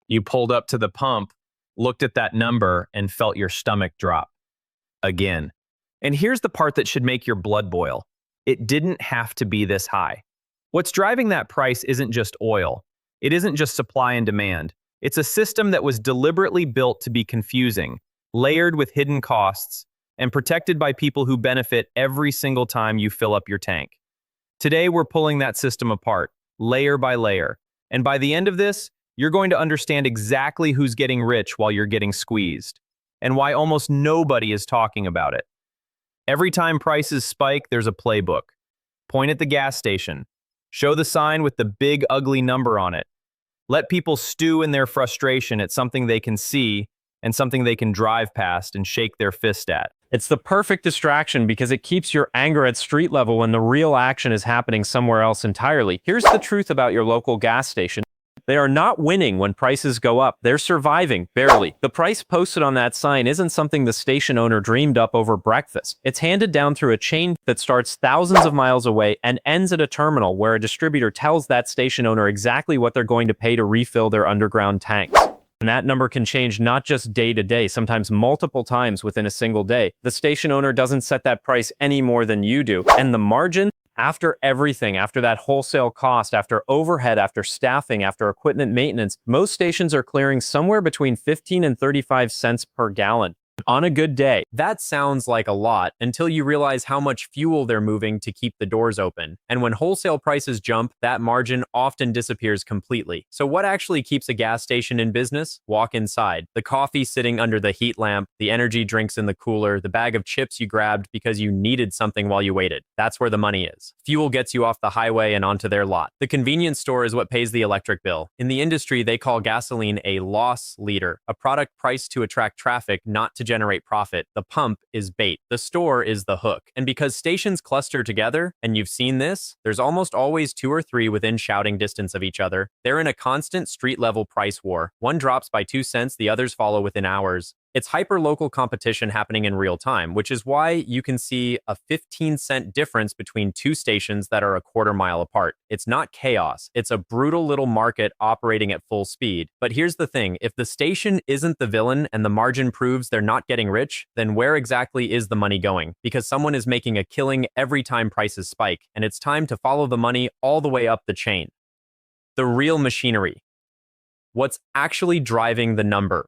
You pulled up to the pump, looked at that number, and felt your stomach drop again. And here's the part that should make your blood boil. It didn't have to be this high. What's driving that price isn't just oil. It isn't just supply and demand. It's a system that was deliberately built to be confusing, layered with hidden costs, and protected by people who benefit every single time you fill up your tank. Today, we're pulling that system apart, layer by layer. And by the end of this, you're going to understand exactly who's getting rich while you're getting squeezed, and why almost nobody is talking about it. Every time prices spike, there's a playbook. Point at the gas station. Show the sign with the big, ugly number on it. Let people stew in their frustration at something they can see and something they can drive past and shake their fist at. It's the perfect distraction because it keeps your anger at street level when the real action is happening somewhere else entirely. Here's the truth about your local gas station. They are not winning when prices go up. They're surviving, barely. The price posted on that sign isn't something the station owner dreamed up over breakfast. It's handed down through a chain that starts thousands of miles away and ends at a terminal where a distributor tells that station owner exactly what they're going to pay to refill their underground tanks. And that number can change not just day to day, sometimes multiple times within a single day. The station owner doesn't set that price any more than you do. And the margin, after everything, after that wholesale cost, after overhead, after staffing, after equipment maintenance, most stations are clearing somewhere between 15 and 35 cents per gallon. On a good day. That sounds like a lot until you realize how much fuel they're moving to keep the doors open. And when wholesale prices jump, that margin often disappears completely. So what actually keeps a gas station in business? Walk inside. The coffee sitting under the heat lamp, the energy drinks in the cooler, the bag of chips you grabbed because you needed something while you waited. That's where the money is. Fuel gets you off the highway and onto their lot. The convenience store is what pays the electric bill. In the industry, they call gasoline a loss leader, a product priced to attract traffic, not to generate profit. The pump is bait. The store is the hook. And because stations cluster together, and you've seen this, there's almost always 2 or 3 within shouting distance of each other. They're in a constant street-level price war. One drops by 2 cents, the others follow within hours. It's hyper-local competition happening in real time, which is why you can see a 15-cent difference between 2 stations that are a quarter mile apart. It's not chaos. It's a brutal little market operating at full speed. But here's the thing. If the station isn't the villain and the margin proves they're not getting rich, then where exactly is the money going? Because someone is making a killing every time prices spike, and it's time to follow the money all the way up the chain. The real machinery. What's actually driving the number?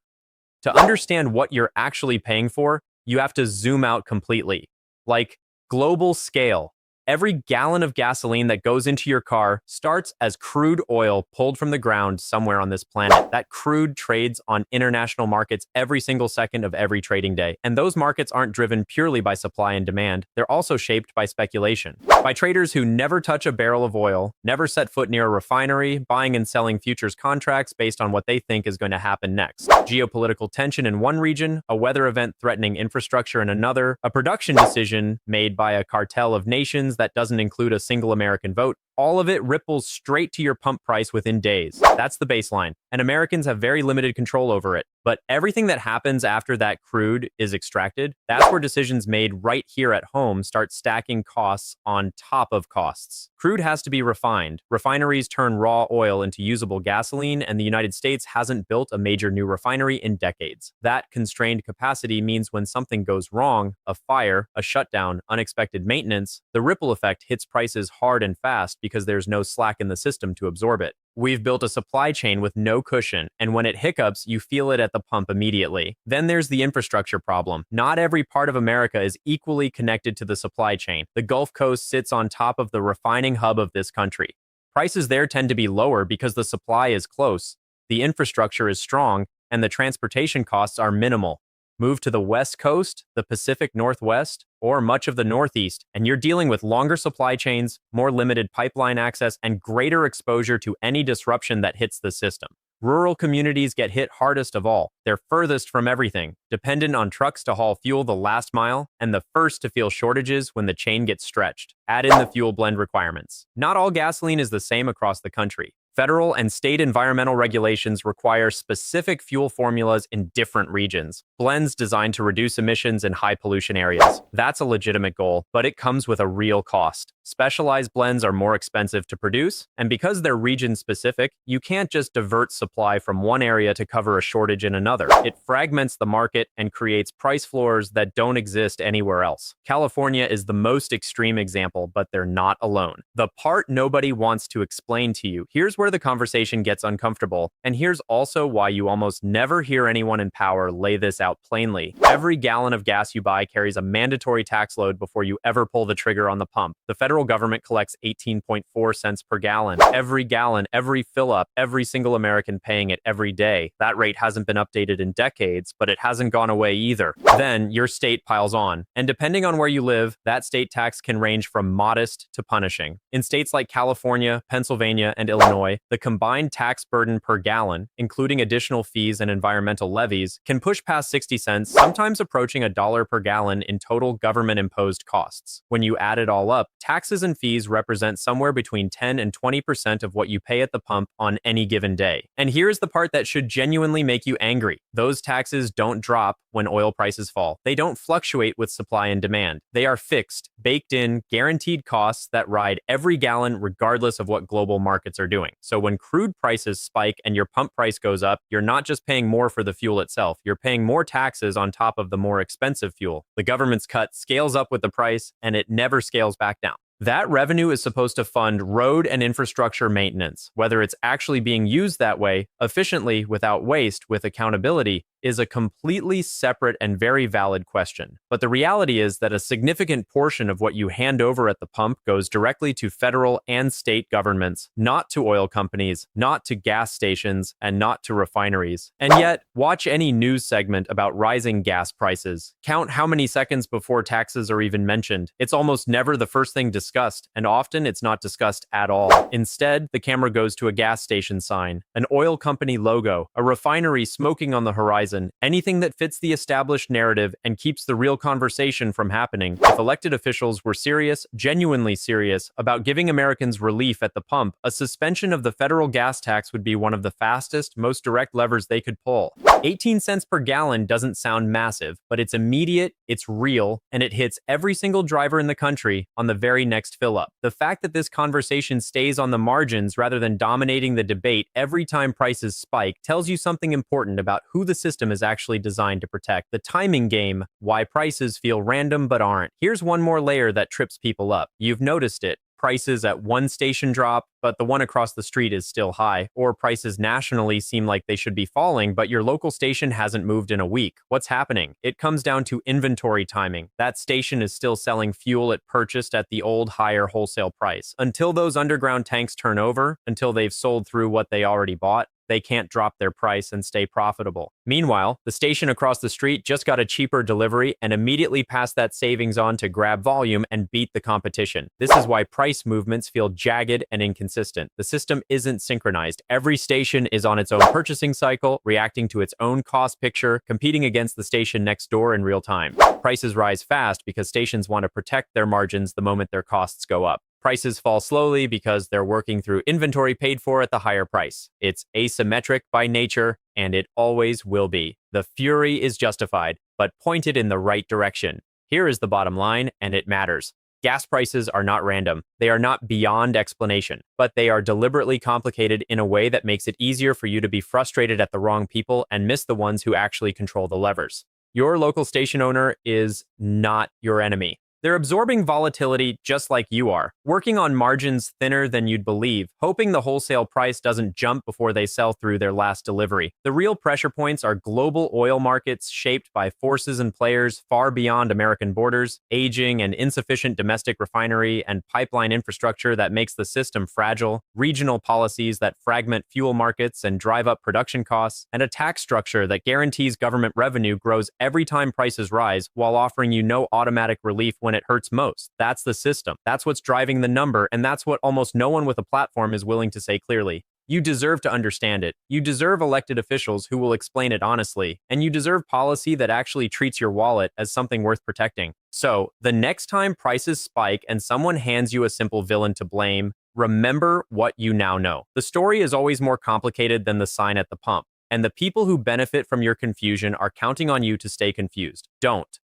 To understand what you're actually paying for, you have to zoom out completely. Like global scale. Every gallon of gasoline that goes into your car starts as crude oil pulled from the ground somewhere on this planet. That crude trades on international markets every single second of every trading day. And those markets aren't driven purely by supply and demand. They're also shaped by speculation. By traders who never touch a barrel of oil, never set foot near a refinery, buying and selling futures contracts based on what they think is going to happen next. Geopolitical tension in one region, a weather event threatening infrastructure in another, a production decision made by a cartel of nations that doesn't include a single American vote. All of it ripples straight to your pump price within days. That's the baseline. And Americans have very limited control over it. But everything that happens after that crude is extracted, that's where decisions made right here at home start stacking costs on top of costs. Crude has to be refined. Refineries turn raw oil into usable gasoline, and the United States hasn't built a major new refinery in decades. That constrained capacity means when something goes wrong, a fire, a shutdown, unexpected maintenance, the ripple effect hits prices hard and fast because there's no slack in the system to absorb it. We've built a supply chain with no cushion, and when it hiccups, you feel it at the pump immediately. Then there's the infrastructure problem. Not every part of America is equally connected to the supply chain. The Gulf Coast sits on top of the refining hub of this country. Prices there tend to be lower because the supply is close, the infrastructure is strong, and the transportation costs are minimal. Move to the West Coast, the Pacific Northwest, or much of the Northeast, and you're dealing with longer supply chains, more limited pipeline access, and greater exposure to any disruption that hits the system. Rural communities get hit hardest of all. They're furthest from everything, dependent on trucks to haul fuel the last mile, and the first to feel shortages when the chain gets stretched. Add in the fuel blend requirements. Not all gasoline is the same across the country. Federal and state environmental regulations require specific fuel formulas in different regions, blends designed to reduce emissions in high pollution areas. That's a legitimate goal, but it comes with a real cost. Specialized blends are more expensive to produce, and because they're region specific, you can't just divert supply from one area to cover a shortage in another. It fragments the market and creates price floors that don't exist anywhere else. California is the most extreme example, but they're not alone. The part nobody wants to explain to you. Here's where the conversation gets uncomfortable, and here's also why you almost never hear anyone in power lay this out plainly. Every gallon of gas you buy carries a mandatory tax load before you ever pull the trigger on the pump. The federal government collects 18.4 cents per gallon. Every gallon, every fill up, every single American paying it every day. That rate hasn't been updated in decades, but it hasn't gone away either. Then your state piles on, and depending on where you live, that state tax can range from modest to punishing. In states like California, Pennsylvania, and Illinois, the combined tax burden per gallon, including additional fees and environmental levies, can push past 60 cents, sometimes approaching $1 per gallon in total government-imposed costs. When you add it all up, taxes and fees represent somewhere between 10 and 20% of what you pay at the pump on any given day. And here's the part that should genuinely make you angry. Those taxes don't drop when oil prices fall. They don't fluctuate with supply and demand. They are fixed, baked in, guaranteed costs that ride every gallon regardless of what global markets are doing. So when crude prices spike and your pump price goes up, you're not just paying more for the fuel itself, you're paying more taxes on top of the more expensive fuel. The government's cut scales up with the price, and it never scales back down. That revenue is supposed to fund road and infrastructure maintenance. Whether it's actually being used that way, efficiently, without waste, with accountability, is a completely separate and very valid question. But the reality is that a significant portion of what you hand over at the pump goes directly to federal and state governments, not to oil companies, not to gas stations, and not to refineries. And yet, watch any news segment about rising gas prices. Count how many seconds before taxes are even mentioned. It's almost never the first thing discussed, and often it's not discussed at all. Instead, the camera goes to a gas station sign, an oil company logo, a refinery smoking on the horizon, anything that fits the established narrative and keeps the real conversation from happening. If elected officials were serious, genuinely serious, about giving Americans relief at the pump, a suspension of the federal gas tax would be one of the fastest, most direct levers they could pull. 18 cents per gallon doesn't sound massive, but it's immediate, it's real, and it hits every single driver in the country on the very next fill-up. The fact that this conversation stays on the margins rather than dominating the debate every time prices spike tells you something important about who the system is actually designed to protect. The timing game, why prices feel random but aren't. Here's one more layer that trips people up. You've noticed it. Prices at one station drop, but the one across the street is still high. Or prices nationally seem like they should be falling, but your local station hasn't moved in a week. What's happening? It comes down to inventory timing. That station is still selling fuel it purchased at the old higher wholesale price. Until those underground tanks turn over, until they've sold through what they already bought, they can't drop their price and stay profitable. Meanwhile, the station across the street just got a cheaper delivery and immediately passed that savings on to grab volume and beat the competition. This is why price movements feel jagged and inconsistent. The system isn't synchronized. Every station is on its own purchasing cycle, reacting to its own cost picture, competing against the station next door in real time. Prices rise fast because stations want to protect their margins the moment their costs go up. Prices fall slowly because they're working through inventory paid for at the higher price. It's asymmetric by nature, and it always will be. The fury is justified, but pointed in the right direction. Here is the bottom line, and it matters. Gas prices are not random. They are not beyond explanation, but they are deliberately complicated in a way that makes it easier for you to be frustrated at the wrong people and miss the ones who actually control the levers. Your local station owner is not your enemy. They're absorbing volatility just like you are, working on margins thinner than you'd believe, hoping the wholesale price doesn't jump before they sell through their last delivery. The real pressure points are global oil markets shaped by forces and players far beyond American borders, aging and insufficient domestic refinery and pipeline infrastructure that makes the system fragile, regional policies that fragment fuel markets and drive up production costs, and a tax structure that guarantees government revenue grows every time prices rise while offering you no automatic relief when it hurts most. That's the system. That's what's driving the number, and that's what almost no one with a platform is willing to say clearly. You deserve to understand it. You deserve elected officials who will explain it honestly, and you deserve policy that actually treats your wallet as something worth protecting. So, the next time prices spike and someone hands you a simple villain to blame, Remember what you now know. The story is always more complicated than the sign at the pump, and the people who benefit from your confusion are counting on you to stay confused. Don't.